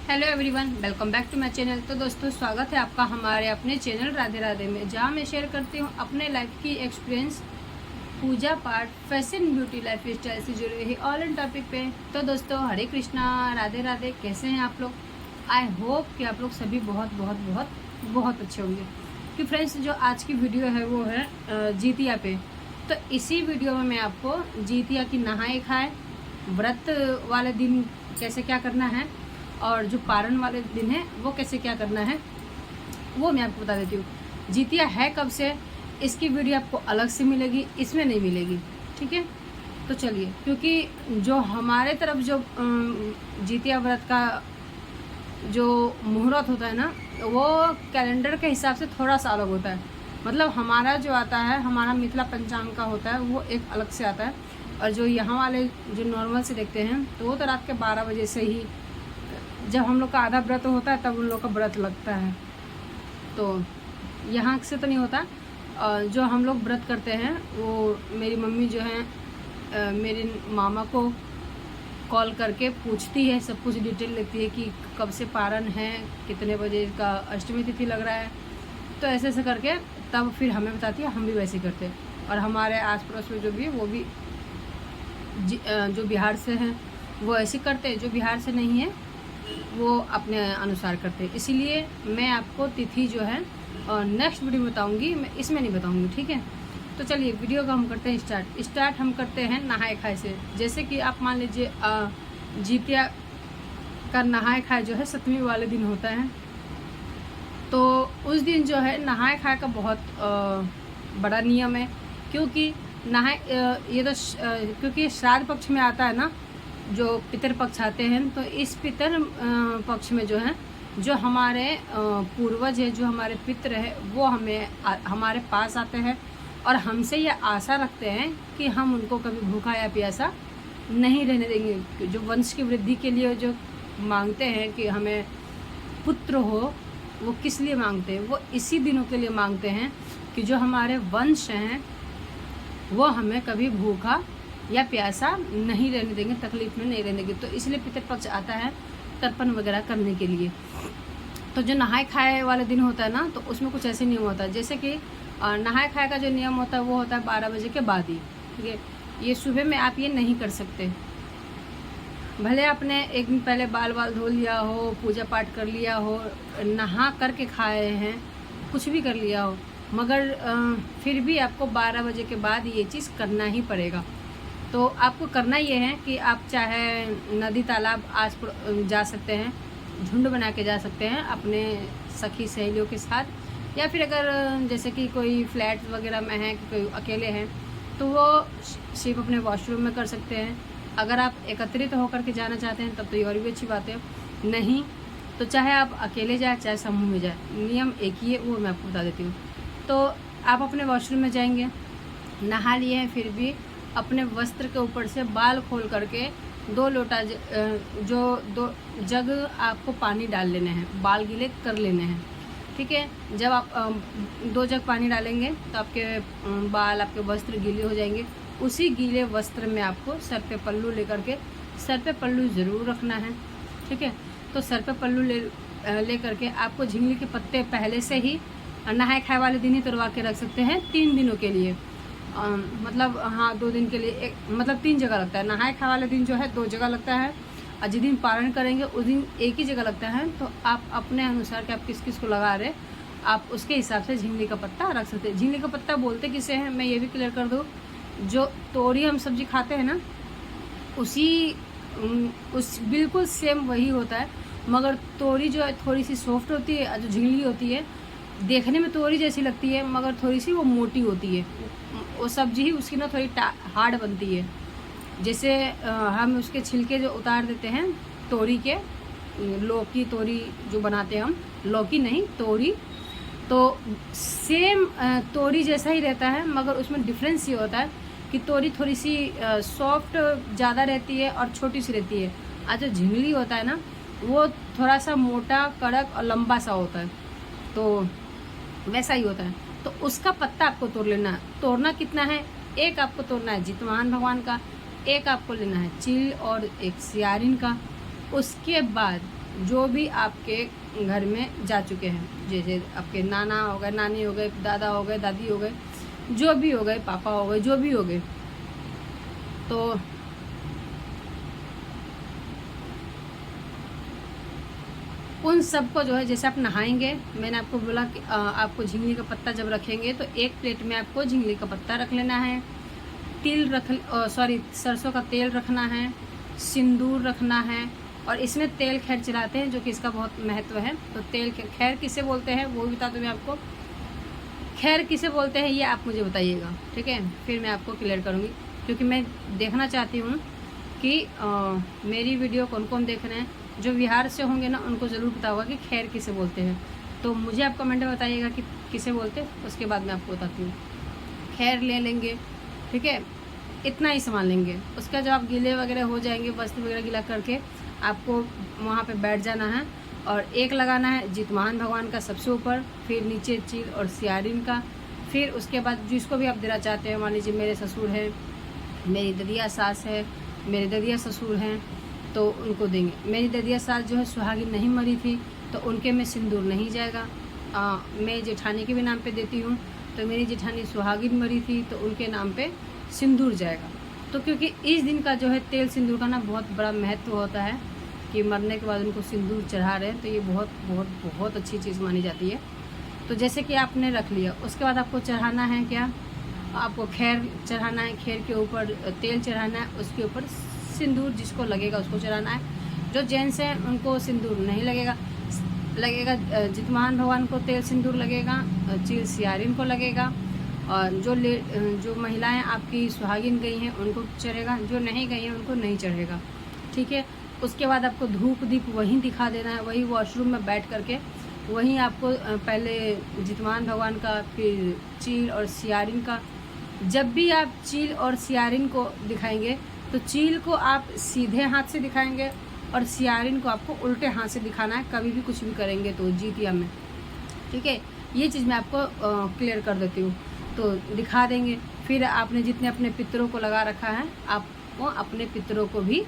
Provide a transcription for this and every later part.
Hello everyone, welcome back to my channel. तो दोस्तों, स्वागत है आपका हमारे अपने चैनल राधे राधे में, जहां मैं शेयर करती हूं अपने लाइफ की एक्सपीरियंस, पूजा पाठ, फैशन, ब्यूटी, लाइफ स्टाइल से जुड़े हुए ऑल इन टॉपिक पे। तो दोस्तों, हरे कृष्णा, राधे राधे। कैसे हैं आप लोग? आई होप कि आप लोग सभी बहुत बहुत बहुत बहुत अच्छे होंगे। कि फ्रेंड्स, जो आज की वीडियो है वो है जीतिया पे। तो इसी वीडियो में मैं आपको जीतिया की नहाए खाए, व्रत वाले दिन कैसे क्या करना है और जो पारण वाले दिन है वो कैसे क्या करना है वो मैं आपको बता देती हूँ। जीतिया है कब से, इसकी वीडियो आपको अलग से मिलेगी, इसमें नहीं मिलेगी। ठीक है, तो चलिए, क्योंकि जो हमारे तरफ जो जीतिया व्रत का जो मुहूर्त होता है ना, वो कैलेंडर के हिसाब से थोड़ा सा अलग होता है। मतलब हमारा जो आता है, हमारा मिथिला पंचांग का होता है, वो एक अलग से आता है। और जो यहाँ वाले जो नॉर्मल से देखते हैं तो वो तो रात के 12 बजे से ही, जब हम लोग का आधा व्रत होता है तब उन लोग का व्रत लगता है। तो यहाँ से तो नहीं होता। जो हम लोग व्रत करते हैं वो मेरी मम्मी जो है मेरे मामा को कॉल करके पूछती है, सब कुछ डिटेल लेती है कि कब से पारण है, कितने बजे का अष्टमी तिथि लग रहा है। तो ऐसे ऐसे करके तब फिर हमें बताती है, हम भी वैसे करते हैं। और हमारे आस पड़ोस में जो भी वो भी जो बिहार से हैं वो ऐसे करते हैं, जो बिहार से नहीं है वो अपने अनुसार करते हैं। इसीलिए मैं आपको तिथि जो है और नेक्स्ट वीडियो में बताऊंगी, मैं इसमें नहीं बताऊंगी। ठीक है, तो चलिए वीडियो का हम करते हैं स्टार्ट हम करते हैं नहाए खाए से। जैसे कि आप मान लीजिए जीतिया का नहाए खाए जो है 7वीं वाले दिन होता है। तो उस दिन जो है नहाए खाए का बहुत बड़ा नियम है, क्योंकि ये तो क्योंकि श्राद्ध पक्ष में आता है ना, जो पितर पक्ष आते हैं। तो इस पितर पक्ष में जो है, जो हमारे पूर्वज है, जो हमारे पितर है, वो हमारे पास आते हैं और हमसे ये आशा रखते हैं कि हम उनको कभी भूखा या प्यासा नहीं रहने देंगे। जो वंश की वृद्धि के लिए जो मांगते हैं कि हमें पुत्र हो, वो किस लिए मांगते हैं? वो इसी दिनों के लिए मांगते हैं कि जो हमारे वंश हैं वो हमें कभी भूखा या प्यासा नहीं रहने देंगे, तकलीफ में नहीं रहने देंगे। तो इसलिए पितृपक्ष आता है तर्पण वगैरह करने के लिए। तो जो नहाए खाए वाले दिन होता है ना, तो उसमें कुछ ऐसे नियम होता है। जैसे कि नहाए खाए का जो नियम होता है वो होता है 12 बजे के बाद ही। ठीक है, ये सुबह में आप ये नहीं कर सकते। भले आपने एक दिन पहले बाल धो लिया हो, पूजा पाठ कर लिया हो, नहा करके खाए हैं, कुछ भी कर लिया हो, मगर फिर भी आपको 12 बजे के बाद ये चीज़ करना ही पड़ेगा। तो आपको करना ये है कि आप चाहे नदी तालाब जा सकते हैं, झुंड बना के जा सकते हैं अपने सखी सहेलियों के साथ, या फिर अगर जैसे कि कोई फ्लैट वगैरह में है, कोई अकेले हैं, तो वो सिर्फ अपने वॉशरूम में कर सकते हैं। अगर आप एकत्रित होकर के जाना चाहते हैं तब तो ये और भी अच्छी बात है। नहीं तो चाहे आप अकेले जाए चाहे समूह में जाए, नियम एक ही है, वो मैं आपको बता देती हूँ। तो आप अपने वॉशरूम में जाएंगे, नहा लिए हैं, फिर भी अपने वस्त्र के ऊपर से बाल खोल करके 2 लोटा दो जग आपको पानी डाल लेने हैं, बाल गीले कर लेने हैं। ठीक है, जब आप 2 जग पानी डालेंगे तो आपके बाल, आपके वस्त्र गीले हो जाएंगे। उसी गीले वस्त्र में आपको सर पे पल्लू लेकर के, सर पे पल्लू ज़रूर रखना है। ठीक है, तो सर पे पल्लू ले करके आपको झिंगली के पत्ते पहले से ही नहाए खाए वाले दिन ही तोड़वा के रख सकते हैं 3 दिनों के लिए। मतलब हाँ, 2 दिन के लिए मतलब 3 जगह लगता है। नहाए खाए वाले दिन जो है 2 जगह लगता है, और जिस दिन पारण करेंगे उस दिन एक ही जगह लगता है। तो आप अपने अनुसार कि आप किस किस को लगा रहे, आप उसके हिसाब से झिंगली का पत्ता रख सकते हैं। झिंगली का पत्ता बोलते किसे हैं, मैं ये भी क्लियर कर दूँ। जो तोरी हम सब्जी खाते हैं ना, उस बिल्कुल सेम वही होता है, मगर तोरी जो है थोड़ी सी सॉफ्ट होती है, और जो झिंगली होती है देखने में तोरी जैसी लगती है, मगर थोड़ी सी वो मोटी होती है। वो सब्जी ही उसकी ना थोड़ी हार्ड बनती है। जैसे हम उसके छिलके जो उतार देते हैं तोरी के, लौकी तोरी जो बनाते हैं हम, लौकी नहीं तोरी, तो सेम तोरी जैसा ही रहता है, मगर उसमें डिफरेंस ये होता है कि तोरी थोड़ी सी सॉफ्ट ज़्यादा रहती है और छोटी सी रहती है, और जो झिंगली होता है ना वो थोड़ा सा मोटा, कड़क और लंबा सा होता है। तो वैसा ही होता है। तो उसका पत्ता आपको तोड़ लेना है। तोड़ना कितना है, एक आपको तोड़ना है जितवाहन भगवान का, एक आपको लेना है चील और एक सियारिन का। उसके बाद जो भी आपके घर में जा चुके हैं, जैसे आपके नाना हो गए, नानी हो गए, दादा हो गए, दादी हो गए, जो भी हो गए, पापा हो गए, जो भी हो गए, तो उन सबको जो है, जैसे आप नहाएंगे, मैंने आपको बोला कि आपको झिंगली का पत्ता जब रखेंगे तो एक प्लेट में आपको झिंगली का पत्ता रख लेना है, सरसों का तेल रखना है, सिंदूर रखना है, और इसमें तेल खैर चलाते हैं जो कि इसका बहुत महत्व है। तो तेल खैर किसे बोलते हैं वो भी बता दूँ मैं आपको। खैर किसे बोलते हैं ये आप मुझे बताइएगा, ठीक है, फिर मैं आपको क्लियर करूँगी, क्योंकि मैं देखना चाहती हूँ कि मेरी वीडियो कौन कौन देख रहे हैं। जो बिहार से होंगे ना उनको ज़रूर पता होगा कि खैर किसे बोलते हैं, तो मुझे आप कमेंट में बताइएगा कि किसे बोलते हैं, उसके बाद मैं आपको बताती हूँ। खैर ले लेंगे, ठीक है, इतना ही सामान लेंगे। उसका जब आप गीले वगैरह हो जाएंगे, वस्त्र वगैरह गीला करके आपको वहाँ पे बैठ जाना है, और एक लगाना है जितवाहन भगवान का सबसे ऊपर, फिर नीचे चील और सियारिन का, फिर उसके बाद जिसको भी आप देना चाहते हैं, मान लीजिए मेरे ससुर हैं, मेरी ददिया सास है, मेरे ददिया ससुर हैं, तो उनको देंगे। मेरी ददिया सास जो है सुहागिन नहीं मरी थी, तो उनके में सिंदूर नहीं जाएगा। मैं जेठानी के भी नाम पे देती हूँ, तो मेरी जेठानी सुहागिन मरी थी तो उनके नाम पे सिंदूर जाएगा। तो क्योंकि इस दिन का जो है तेल सिंदूर का ना बहुत बड़ा महत्व होता है कि मरने के बाद उनको सिंदूर चढ़ा रहे हैं, तो ये बहुत बहुत बहुत अच्छी चीज़ मानी जाती है। तो जैसे कि आपने रख लिया, उसके बाद आपको चढ़ाना है क्या, आपको खैर चढ़ाना है, खैर के ऊपर तेल चढ़ाना है, उसके ऊपर सिंदूर जिसको लगेगा उसको चढ़ाना है। जो जेंट्स हैं उनको सिंदूर नहीं लगेगा, जितवाहन भगवान को तेल सिंदूर लगेगा, चील सियारिन को लगेगा, और जो महिलाएं आपकी सुहागिन गई हैं उनको चढ़ेगा, जो नहीं गई हैं उनको नहीं चढ़ेगा, ठीक है। उसके बाद आपको धूप दीप वहीं दिखा देना है, वही वॉशरूम में बैठ करके वहीं आपको पहले जितवाहन भगवान का, फिर चील और सियारिन का। जब भी आप चील और सियारिन को दिखाएंगे तो चील को आप सीधे हाथ से दिखाएंगे और सियारिन को आपको उल्टे हाथ से दिखाना है, कभी भी कुछ भी करेंगे तो जीतिया में, ठीक है। ये चीज़ मैं आपको क्लियर कर देती हूँ, तो दिखा देंगे। फिर आपने जितने अपने पितरों को लगा रखा है, आपको अपने पितरों को भी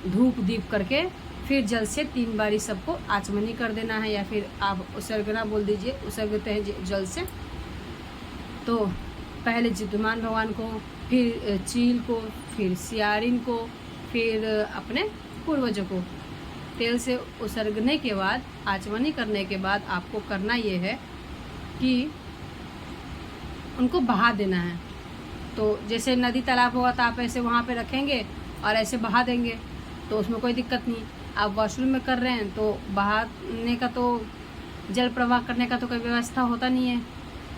धूप दीप करके फिर जल से 3 बारी सबको आचमनी कर देना है, या फिर आप उसर्गना बोल दीजिए, उसर्गते हैं जल से। तो पहले जितवाहन भगवान को, फिर चील को, फिर सियारिन को, फिर अपने पूर्वजों को तेल से उसर्गने के बाद, आचमनी करने के बाद आपको करना ये है कि उनको बहा देना है। तो जैसे नदी तालाब होगा तो आप ऐसे वहाँ पे रखेंगे और ऐसे बहा देंगे, तो उसमें कोई दिक्कत नहीं। आप वॉशरूम में कर रहे हैं तो बहाने का, तो जल प्रवाह करने का तो कोई व्यवस्था होता नहीं है,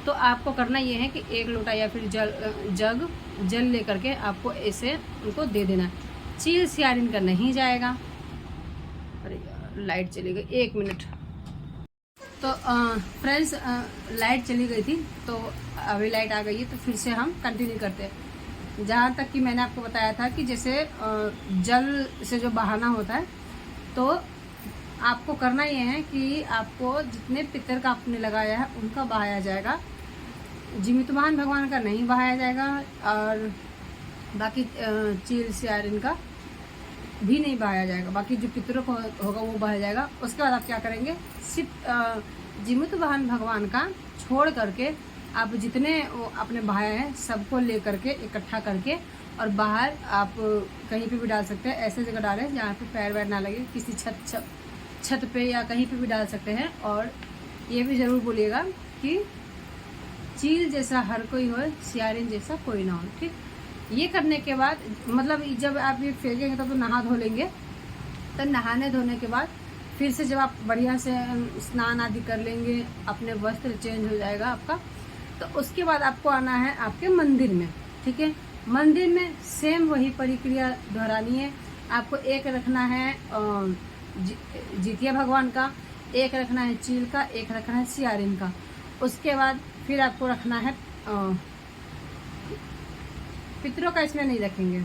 तो आपको करना ये है कि 1 लोटा या फिर जल लेकर के आपको ऐसे उनको दे देना। चील सियारिन का नहीं जाएगा। अरे लाइट चली गई, 1 मिनट। तो फ्रेंड्स, लाइट चली गई थी, तो अभी लाइट आ गई है, तो फिर से हम कंटिन्यू करते हैं। जहाँ तक कि मैंने आपको बताया था कि जैसे जल से जो बहाना होता है, तो आपको करना ये है कि आपको जितने पितर का आपने लगाया है उनका बहाया जाएगा, जितवाहन भगवान का नहीं बहाया जाएगा, और बाकी चील सियारिन का भी नहीं बहाया जाएगा, बाकी जो पितरों को होगा वो बहाया जाएगा। उसके बाद आप क्या करेंगे, सिर्फ जितवाहन भगवान का छोड़ करके आप जितने आपने बहाया है सबको ले करके इकट्ठा करके, और बाहर आप कहीं पे भी डाल सकते हैं, ऐसे जगह डालें जहाँ पे पैर वैर ना लगे, किसी छत पे या कहीं पे भी डाल सकते हैं। और ये भी ज़रूर बोलिएगा कि चील जैसा हर कोई हो, सियारिन जैसा कोई ना हो, ठीक। ये करने के बाद मतलब जब आप ये फेंकेंगे तब तो नहा धो लेंगे, तो नहाने धोने के बाद फिर से जब आप बढ़िया से स्नान आदि कर लेंगे, अपने वस्त्र चेंज हो जाएगा आपका, तो उसके बाद आपको आना है आपके मंदिर में, ठीक है। मंदिर में सेम वही प्रक्रिया दोहरानी है। आपको एक रखना है जितिया भगवान का, एक रखना है चील का, एक रखना है सियारिन का। उसके बाद फिर आपको रखना है पितरों का, इसमें नहीं रखेंगे,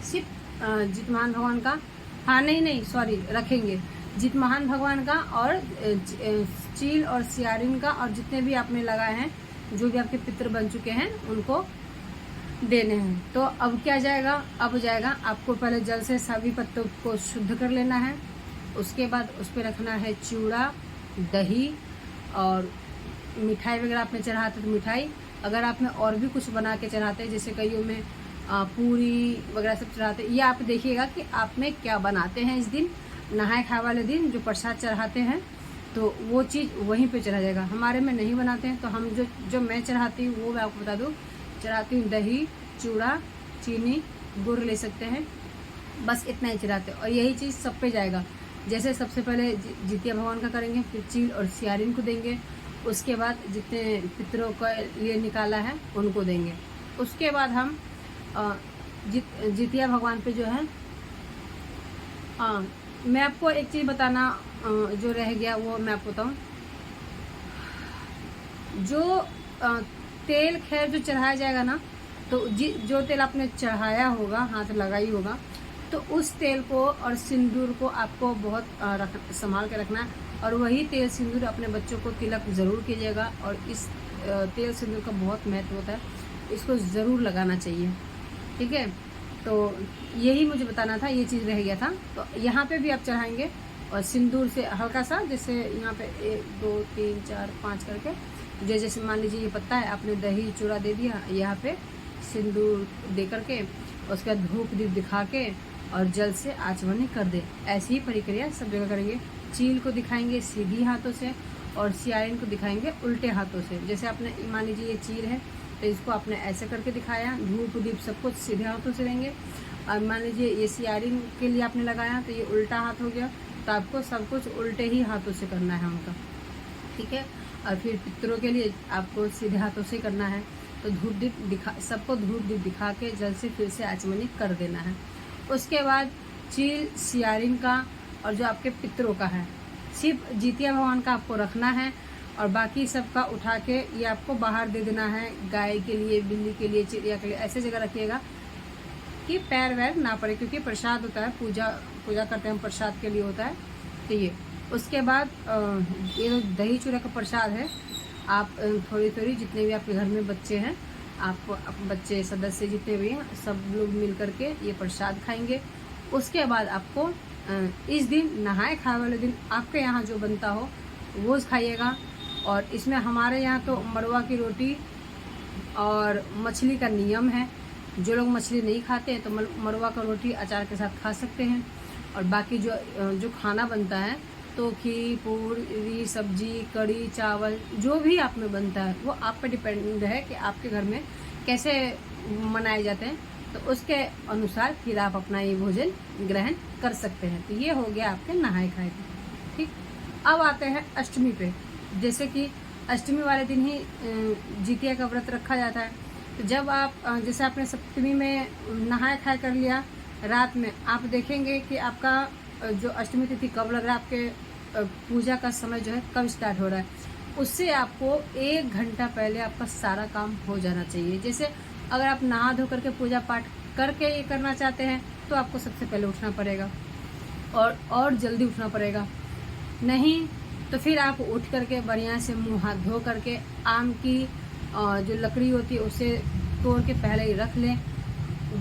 सिर्फ जितवाहन भगवान का, हाँ नहीं सॉरी, रखेंगे जितवाहन भगवान का और चील और सियारिन का, और जितने भी आपने लगाए हैं, जो भी आपके पितर बन चुके हैं उनको देने हैं। तो अब क्या जाएगा, अब जाएगा आपको पहले जल से सभी पत्तों को शुद्ध कर लेना है, उसके बाद उस पर रखना है चूड़ा, दही और मिठाई वगैरह आपने चढ़ाते तो मिठाई। अगर आपने और भी कुछ बना के चढ़ाते हैं, जैसे कईयों में पूरी वगैरह सब चढ़ाते हैं, ये आप देखिएगा कि आप में क्या बनाते हैं इस दिन नहाए खाए वाले दिन जो प्रसाद चढ़ाते हैं, तो वो चीज़ वहीं पे चढ़ा जाएगा। हमारे में नहीं बनाते हैं, तो हम जो मैं चढ़ाती हूँ वो मैं आपको बता दूँ। चढ़ाती हूँ दही, चूड़ा, चीनी, गुड़ ले सकते हैं, बस इतना ही चढ़ाते हैं और यही चीज़ सब पे जाएगा। जैसे सबसे पहले जितिया भगवान का करेंगे, फिर चील और सियारिन को देंगे, उसके बाद जितने पितरों के लिए निकाला है उनको देंगे। उसके बाद हम जितिया भगवान पे जो है, मैं आपको एक चीज़ बताना जो रह गया वो मैं आपको बताऊँ। जो तेल खैर जो चढ़ाया जाएगा ना, तो जो तेल आपने चढ़ाया होगा, हाथ लगाई होगा, तो उस तेल को और सिंदूर को आपको बहुत संभाल के रखना है। और वही तेल सिंदूर अपने बच्चों को तिलक ज़रूर कीजिएगा। और इस तेल सिंदूर का बहुत महत्व होता है, इसको ज़रूर लगाना चाहिए, ठीक है। तो यही मुझे बताना था, ये चीज़ रह गया था। तो यहाँ पे भी आप चढ़ाएंगे और सिंदूर से हल्का सा, जैसे यहाँ पे 1 2 3 4 5 करके, जैसे मान लीजिए ये पत्ता है, आपने दही चूड़ा दे दिया, यहाँ पे सिंदूर दे करके उसके बाद धूप दीप दिखा के और जल से आचमनी कर दे। ऐसी ही प्रक्रिया सब जगह करेंगे। चील को दिखाएंगे सीधी हाथों से और सियारिन को दिखाएंगे उल्टे हाथों से। जैसे आपने मान लीजिए ये चील है तो इसको आपने ऐसे करके दिखाया, धूप दीप सब कुछ सीधे हाथों से देंगे। और मान लीजिए ये सियारिन के लिए आपने लगाया तो ये उल्टा हाथ हो गया, तो आपको सब कुछ उल्टे ही हाथों से करना है उनका, ठीक है। और फिर पितरों के लिए आपको सीधे हाथों से करना है, तो धूप दीप सबको धूप दीप दिखा के जल से फिर से आचमनी कर देना है। उसके बाद चील सियारिन का और जो आपके पितरों का है, सिर्फ जितिया भगवान का आपको रखना है और बाकी सबका उठा के ये आपको बाहर दे देना है। गाय के लिए, बिल्ली के लिए, चिड़िया के लिए, ऐसे जगह रखिएगा कि पैर वैर ना पड़े, क्योंकि प्रसाद होता है, पूजा करते हैं, प्रसाद के लिए होता है। तो ये उसके बाद ये जो दही चूड़ा का प्रसाद है, आप थोड़ी थोड़ी जितने भी आपके घर में बच्चे हैं, आप बच्चे सदस्य जितने भी हैं, सब लोग मिल करके ये प्रसाद खाएंगे। उसके बाद आपको इस दिन नहाए खाए वाले दिन आपके यहाँ जो बनता हो वो खाइएगा। और इसमें हमारे यहाँ तो मड़वा की रोटी और मछली का नियम है। जो लोग मछली नहीं खाते हैं तो मड़वा का रोटी अचार के साथ खा सकते हैं। और बाकी जो खाना बनता है, तो खीर, पूरी, सब्जी, कड़ी, चावल, जो भी आप में बनता है वो आप पर डिपेंड है कि आपके घर में कैसे मनाए जाते हैं, तो उसके अनुसार फिर आप अपना ये भोजन ग्रहण कर सकते हैं। तो ये हो गया आपके नहाए खाए, ठीक। अब आते हैं अष्टमी पे। जैसे कि अष्टमी वाले दिन ही जितिया का व्रत रखा जाता है। तो जब आप जैसे आपने सप्तमी में नहाए खाए कर लिया, रात में आप देखेंगे कि आपका जो अष्टमी तिथि कब लग रहा है, आपके पूजा का समय जो है कब स्टार्ट हो रहा है, उससे आपको 1 घंटा पहले आपका सारा काम हो जाना चाहिए। जैसे अगर आप नहा धो करके पूजा पाठ करके ये करना चाहते हैं तो आपको सबसे पहले उठना पड़ेगा और जल्दी उठना पड़ेगा। नहीं तो फिर आप उठ करके बढ़िया से मुंह हाथ धो करके आम की जो लकड़ी होती है उसे तोड़ के पहले ही रख लें।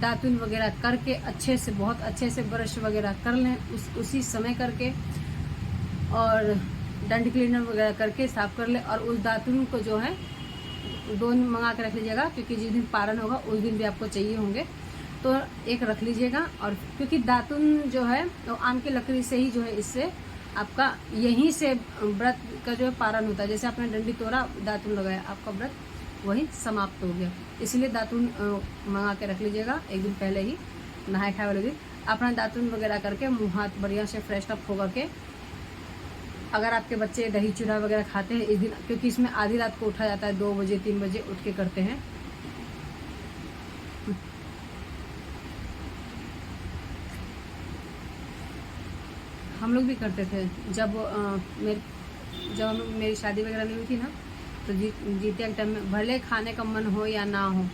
दातुन वगैरह करके अच्छे से, बहुत अच्छे से ब्रश वगैरह कर लें उसी समय करके, और डंड क्लीनर वगैरह करके साफ कर लें। और उस दातुन को जो है 2 मंगा के रख लीजिएगा, क्योंकि जिस दिन पारण होगा उस दिन भी आपको चाहिए होंगे, तो एक रख लीजिएगा। और क्योंकि दातुन जो है तो आम की लकड़ी से ही जो है, इससे आपका यहीं से व्रत का जो है पारण होता है। जैसे आपने डंडी तोड़ा, दातुन लगाया, आपका व्रत वही समाप्त हो गया। इसलिए दातुन मंगा के रख लीजिएगा 1 दिन पहले ही, नहाए खाए वाले दिन। अपना दातुन वगैरह करके मुँह हाथ बढ़िया से फ्रेश अप होकर के, अगर आपके बच्चे दही चूड़ा वगैरह खाते हैं इस दिन, क्योंकि इसमें आधी रात को उठा जाता है, 2 बजे 3 बजे उठ के करते हैं। हम लोग भी करते थे जब मेरी शादी वगैरह नहीं हुई थी ना, तो जितिया के टाइम में भले खाने का मन हो या ना हो,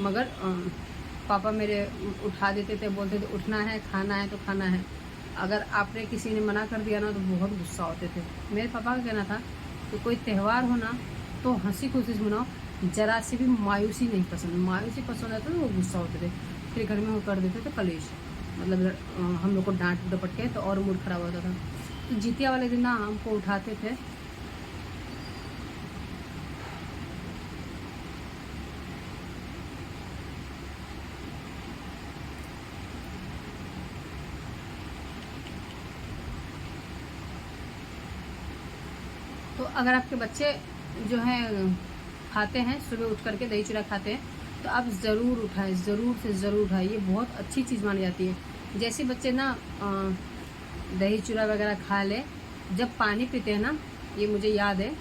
मगर पापा मेरे उठा देते थे, बोलते थे उठना है, खाना है तो खाना है। अगर आपने किसी ने मना कर दिया ना तो बहुत गुस्सा होते थे। मेरे पापा का कहना था कि कोई त्यौहार हो ना तो हंसी खुशी से मनाओ, जरा सी भी मायूसी नहीं पसंद। मायूसी पसंद आता तो वो गुस्सा होते थे, फिर घर में वो कर देते थे कलेश, मतलब हम लोग को डांट डपट के, तो और मूड खराब होता था। तो जितिया वाले दिन ना हमको उठाते थे। तो अगर आपके बच्चे जो हैं खाते हैं, सुबह उठ करके दही चूड़ा खाते हैं, तो आप ज़रूर उठाएं, ज़रूर से ज़रूर उठाएं। ये बहुत अच्छी चीज़ मानी जाती है। जैसे बच्चे ना दही चूड़ा वगैरह खा ले, जब पानी पीते हैं ना, ये मुझे याद है,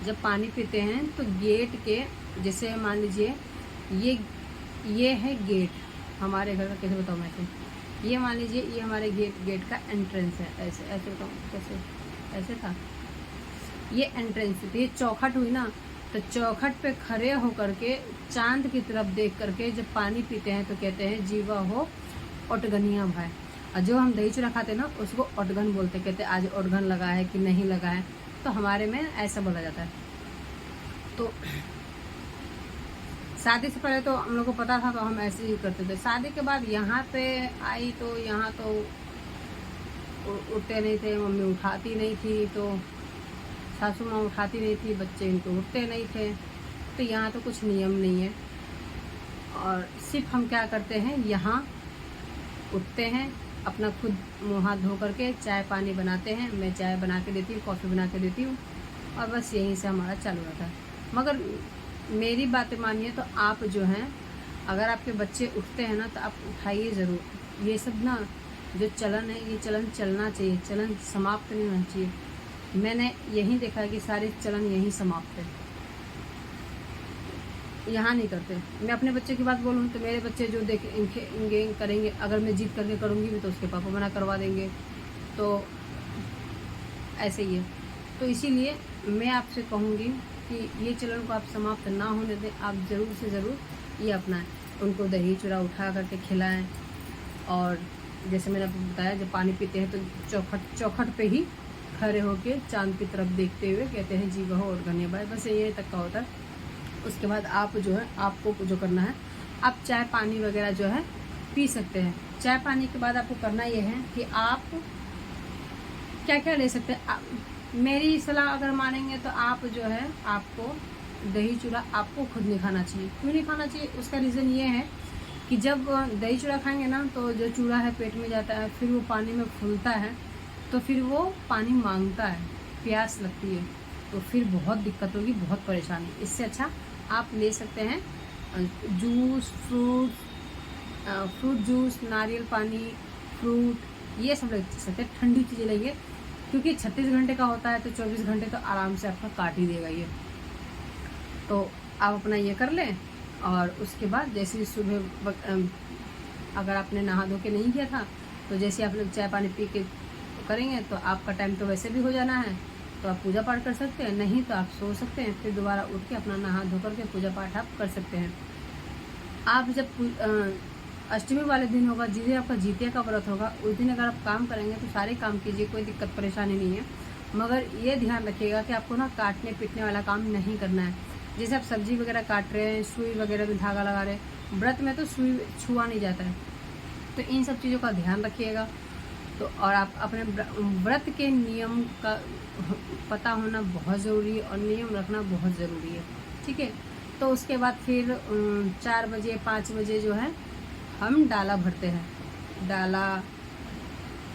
जब पानी पीते हैं तो गेट के, जैसे मान लीजिए ये है गेट हमारे घर का, कैसे बताऊँ मैं ऐसे, ये मान लीजिए ये हमारे गेट का एंट्रेंस है, ऐसे ऐसे बताऊँ कैसे, ऐसे था ये एंट्रेंस। तो ये चौखट हुई ना, तो चौखट पे खड़े होकर के चांद की तरफ देख करके जब पानी पीते हैं तो कहते हैं जीवा हो ओटगनिया भाई। और जो हम दही चूड़ा खाते हैं ना उसको ओटगन बोलते, कहते हैं आज ओटगन लगा है कि नहीं लगा है, तो हमारे में ऐसा बोला जाता है। तो शादी से पहले तो हम लोग को पता था तो हम ऐसे ही करते थे। शादी के बाद यहाँ पे आई तो यहाँ तो उठते नहीं थे, मम्मी उठाती नहीं थी, तो सासू माँ उठाती नहीं थी, बच्चे इनको उठते नहीं थे, तो यहाँ तो कुछ नियम नहीं है। और सिर्फ हम क्या करते हैं, यहाँ उठते हैं, अपना खुद मुँह हाथ धो करके चाय पानी बनाते हैं, मैं चाय बना के देती हूँ, कॉफ़ी बना के देती हूँ, और बस यहीं से हमारा चालू रहता है। मगर मेरी बातें मानिए तो आप जो हैं, अगर आपके बच्चे उठते हैं ना तो आप उठाइए ज़रूर। ये सब ना जो चलन है, ये चलन चलना चाहिए, चलन समाप्त नहीं होना चाहिए। मैंने यही देखा है कि सारे चलन यहीं समाप्त है, यहाँ नहीं करते। मैं अपने बच्चे की बात बोलूँ तो मेरे बच्चे जो देखेंगे करेंगे, अगर मैं जीत करके करूँगी भी तो उसके पापा मना करवा देंगे, तो ऐसे ही है। तो इसीलिए मैं आपसे कहूँगी कि ये चलन को आप समाप्त ना होने दें, आप ज़रूर से ज़रूर ये अपनाएं। उनको दही चूड़ा उठा करके खिलाएं, और जैसे मैंने आपको बताया जब पानी पीते हैं तो चौखट पे ही खड़े होके चांद की तरफ देखते हुए कहते हैं जी वह और घनिया भाई, बस ये तक का होता है। उसके बाद आप जो है, आपको जो करना है, आप चाय पानी वगैरह जो है पी सकते हैं। चाय पानी के बाद आपको करना ये है कि आप क्या क्या ले सकते हैं। मेरी सलाह अगर मानेंगे तो आप जो है, आपको दही चूड़ा आपको खुद नहीं खाना चाहिए। क्यों नहीं खाना चाहिए, उसका रीज़न ये है कि जब दही चूड़ा खाएंगे ना तो जो चूड़ा है पेट में जाता है, फिर वो पानी में फूलता है, तो फिर वो पानी मांगता है, प्यास लगती है, तो फिर बहुत दिक्कत होगी, बहुत परेशानी। इससे अच्छा आप ले सकते हैं जूस, फ्रूट जूस, नारियल पानी, फ्रूट, ये सब ले सकते हैं। ठंडी चीज़ें लेंगे क्योंकि 36 घंटे का होता है, तो 24 घंटे तो आराम से आपका काट ही देगा ये। तो आप अपना ये कर लें, और उसके बाद जैसे सुबह अगर आपने नहा धो के नहीं किया था तो जैसे आप लोग चाय पानी पी के करेंगे तो आपका टाइम तो वैसे भी हो जाना है, तो आप पूजा पाठ कर सकते हैं। नहीं तो आप सो सकते हैं, फिर दोबारा उठ के अपना नहा धो करके पूजा पाठ आप कर सकते हैं। आप जब अष्टमी वाले दिन होगा, जिस दिन आपका जितिया का व्रत होगा, उस दिन अगर आप काम करेंगे तो सारे काम कीजिए, कोई दिक्कत परेशानी नहीं है। मगर ये ध्यान रखिएगा कि आपको ना काटने पीटने वाला काम नहीं करना है। जैसे आप सब्जी वगैरह काट रहे हैं, सुई वगैरह में धागा लगा रहे हैं, व्रत में तो सुई छुआ नहीं जाता है, तो इन सब चीज़ों का ध्यान रखिएगा। तो और आप अपने व्रत के नियम का पता होना बहुत ज़रूरी है, और नियम रखना बहुत ज़रूरी है, ठीक है। तो उसके बाद फिर 4 बजे 5 बजे जो है हम डाला भरते हैं। डाला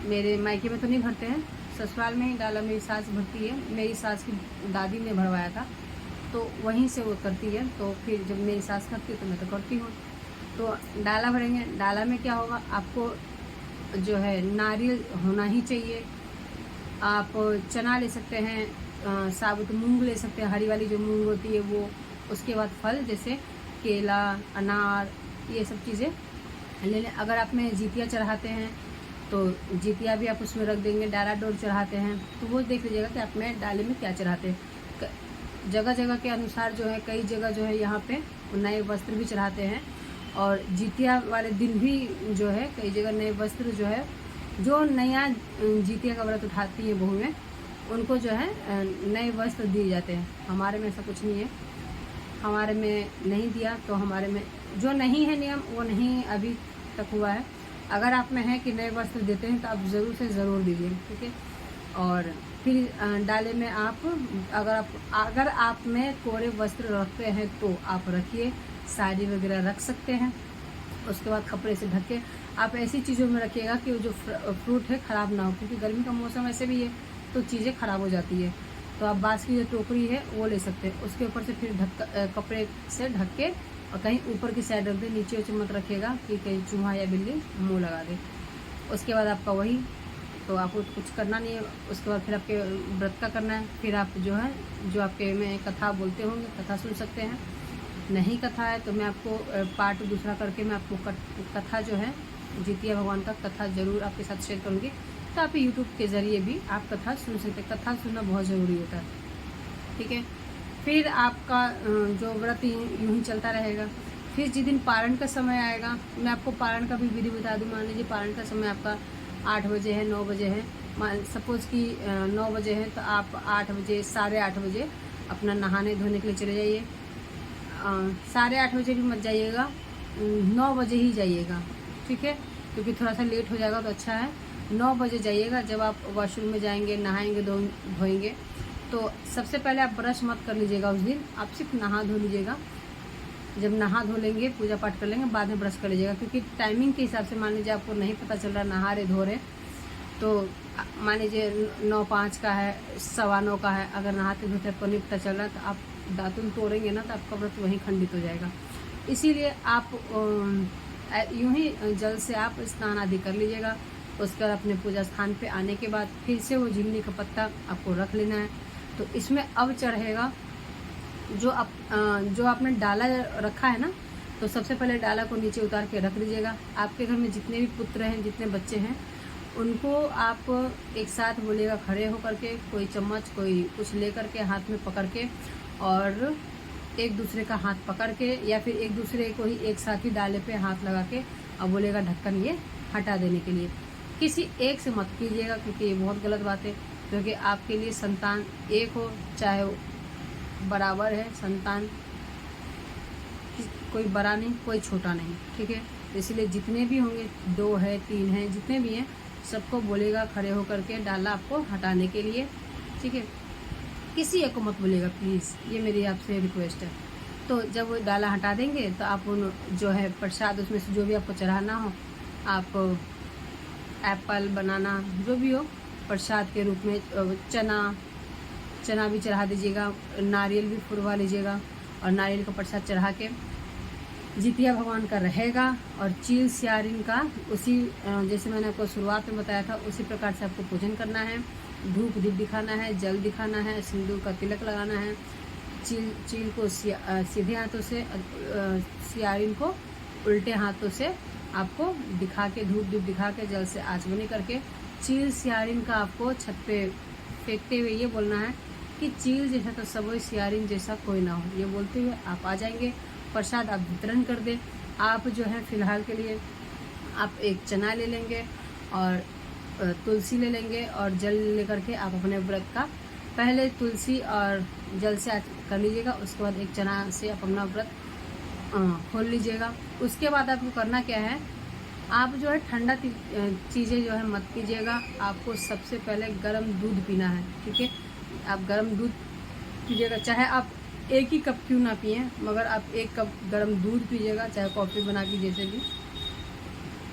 मेरे मायके में तो नहीं भरते हैं, ससुराल में ही डाला मेरी सास भरती है। मेरी सास की दादी ने भरवाया था, तो वहीं से वो करती है। तो फिर जब मेरी सास करती है तो मैं तो करती हूँ। तो डाला भरेंगे, डाला में क्या होगा, आपको जो है नारियल होना ही चाहिए। आप चना ले सकते हैं, साबुत मूंग ले सकते हैं, हरी वाली जो मूंग होती है वो। उसके बाद फल जैसे केला, अनार, ये सब चीज़ें ले लें। अगर आप में जीतिया चढ़ाते हैं तो जीतिया भी आप उसमें रख देंगे। डाला डोर चढ़ाते हैं तो वो देख लीजिएगा कि आप में डाले में क्या चढ़ाते हैं। जगह जगह के अनुसार जो है, कई जगह जो है यहाँ पे नए वस्त्र भी चढ़ाते हैं, और जीतिया वाले दिन भी जो है कई जगह नए वस्त्र जो है, जो नया जीतिया का व्रत उठाती है बहुएं, उनको जो है नए वस्त्र दिए जाते हैं। हमारे में ऐसा कुछ नहीं है, हमारे में नहीं दिया। तो हमारे में जो नहीं है नियम वो नहीं अभी तक हुआ है। अगर आप में है कि नए वस्त्र देते हैं तो आप ज़रूर से ज़रूर दीजिए, ठीक है। और फिर डाले में आप अगर आप में कोरे वस्त्र रखते हैं तो आप रखिए, साड़ी वगैरह रख सकते हैं। उसके बाद कपड़े से ढक के आप ऐसी चीज़ों में रखिएगा कि वो जो फ्रूट है ख़राब ना हो, क्योंकि गर्मी का मौसम ऐसे भी है तो चीज़ें ख़राब हो जाती है। तो आप बाँस की जो टोकरी है वो ले सकते हैं, उसके ऊपर से फिर कपड़े से ढक के और कहीं ऊपर की साइड रख दे, नीचे उचे मत रखिएगा कि कहीं चूहा या बिल्ली मुँह लगा दे। उसके बाद आपका वही, तो आपको कुछ करना नहीं है। उसके बाद फिर आपके व्रत का करना है। फिर आप जो है जो आपके में कथा बोलते होंगे, कथा सुन सकते हैं। नहीं कथा है तो मैं आपको पार्ट दूसरा करके मैं आपको कथा जो है जितिया भगवान का कथा ज़रूर आपके साथ शेयर करूँगी, तो आप यूट्यूब के ज़रिए भी आप कथा सुन सकते हैं। कथा सुनना बहुत ज़रूरी होता है, ठीक है। फिर आपका जो व्रत यूँ ही चलता रहेगा। फिर जिस दिन पारण का समय आएगा, मैं आपको पारण का भी विधि बता दूँ। मान लीजिए पारण का समय आपका 8 बजे है, 9 बजे है, सपोज़ कि 9 बजे है, तो आप 8 बजे 8:30 बजे अपना नहाने धोने के लिए चले जाइए। 8:30 बजे भी मत जाइएगा, 9 बजे ही जाइएगा, ठीक है, क्योंकि थोड़ा सा लेट हो जाएगा तो अच्छा है। 9 बजे जाइएगा। जब आप वॉशरूम में जाएंगे, नहाएंगे, धोएंगे, तो सबसे पहले आप ब्रश मत कर लीजिएगा उस दिन, आप सिर्फ नहा धो लीजिएगा। जब नहा धो लेंगे, पूजा पाठ कर लेंगे, बाद में ब्रश कर लीजिएगा, क्योंकि टाइमिंग के हिसाब से मान लीजिए आपको नहीं पता चल रहा नहा रहे धो रहे, तो मान लीजिए 9:05 का है, 9:15 का है, अगर नहाते धोते आपको नहीं पता चल रहा है तो आप दातुन तोड़ेंगे ना, तो आपका व्रत वहीं खंडित हो जाएगा। इसीलिए आप यूं ही जल से आप स्नान आदि कर लीजिएगा। उसके बाद अपने पूजा स्थान पे आने के बाद फिर से वो झिल्ली का पत्ता आपको रख लेना है। तो इसमें अब चढ़ेगा जो आपने डाला रखा है ना, तो सबसे पहले डाला को नीचे उतार के रख लीजिएगा। आपके घर में जितने भी पुत्र हैं, जितने बच्चे हैं, उनको आप एक साथ बोलिएगा खड़े होकर के, कोई चम्मच कोई कुछ ले करके हाथ में पकड़ के, और एक दूसरे का हाथ पकड़ के या फिर एक दूसरे को ही एक साथ ही डाले पे हाथ लगा के अब बोलेगा ढक्कन ये हटा देने के लिए। किसी एक से मत कीजिएगा, क्योंकि ये बहुत गलत बात है, क्योंकि आपके लिए संतान एक हो चाहे बराबर है, संतान कोई बड़ा नहीं कोई छोटा नहीं, ठीक है। इसलिए जितने भी होंगे, 2 है 3 है, जितने भी हैं, सबको बोलेगा खड़े होकर के डाला आपको हटाने के लिए, ठीक है। किसी एक को मत बोलिएगा प्लीज़, ये मेरी आपसे रिक्वेस्ट है। तो जब वो डाला हटा देंगे तो आप उन जो है प्रसाद उसमें से जो भी आपको चढ़ाना हो, आप एप्पल बनाना जो भी हो प्रसाद के रूप में, चना भी चढ़ा दीजिएगा, नारियल भी फुरवा लीजिएगा, और नारियल का प्रसाद चढ़ा के जितिया भगवान का रहेगा। और चील सियारिन का उसी जैसे मैंने आपको शुरुआत में बताया था उसी प्रकार से आपको पूजन करना है। धूप दीप दिखाना है, जल दिखाना है, सिंदूर का तिलक लगाना है। चील को सीधे हाथों से, सियारिन को उल्टे हाथों से आपको दिखा के, धूप दीप दिखा के, जल से आचमनी करके चील सियारिन का आपको छत पे फेंकते हुए ये बोलना है कि चील जैसा तो सबोई सियारिन जैसा कोई ना हो। ये बोलते हुए आप आ जाएंगे। प्रसाद आप वितरण कर दें। आप जो है फ़िलहाल के लिए आप एक चना ले लेंगे और तुलसी ले लेंगे और जल लेकर के आप अपने व्रत का पहले तुलसी और जल से कर लीजिएगा। उसके बाद एक चना से आप अपना व्रत खोल लीजिएगा। उसके बाद आपको करना क्या है, आप जो है ठंडा चीज़ें जो है मत पीजिएगा। आपको सबसे पहले गर्म दूध पीना है, ठीक है। आप गर्म दूध पीजिएगा, चाहे आप एक ही कप क्यों ना पिए, मगर आप 1 कप गर्म दूध पीजिएगा, चाहे कॉफ़ी बना के जैसे भी।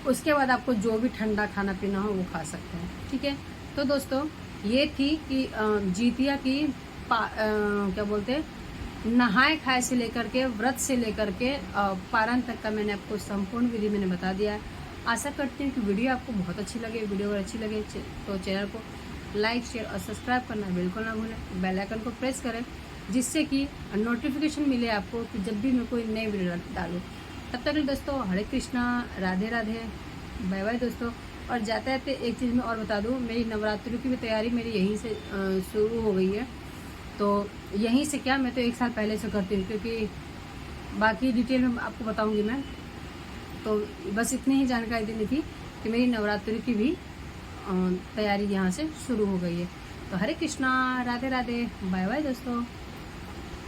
उसके बाद आपको जो भी ठंडा खाना पीना हो वो खा सकते हैं, ठीक है। तो दोस्तों ये थी कि जितिया की क्या बोलते हैं, नहाए खाए से लेकर के व्रत से लेकर के पारण तक का मैंने आपको संपूर्ण विधि मैंने बता दिया है। आशा करती हूँ कि वीडियो आपको बहुत अच्छी लगे। वीडियो अगर अच्छी लगे तो चैनल को लाइक शेयर और सब्सक्राइब करना बिल्कुल ना भूलें। बेल आइकन को प्रेस करें जिससे कि नोटिफिकेशन मिले आपको कि जब भी मैं कोई नई वीडियो डालूँ। तब तक दोस्तों हरे कृष्णा, राधे राधे, बाय बाय दोस्तों। और जाते जाते एक चीज़ मैं और बता दूँ, मेरी नवरात्रि की भी तैयारी मेरी यहीं से शुरू हो गई है। तो यहीं से क्या, मैं तो 1 साल पहले से करती हूँ, क्योंकि बाकी डिटेल में आपको बताऊँगी मैं। तो बस इतनी ही जानकारी देनी थी कि मेरी नवरात्रि की भी तैयारी यहाँ से शुरू हो गई है। तो हरे कृष्णा, राधे राधे, बाय बाय दोस्तों।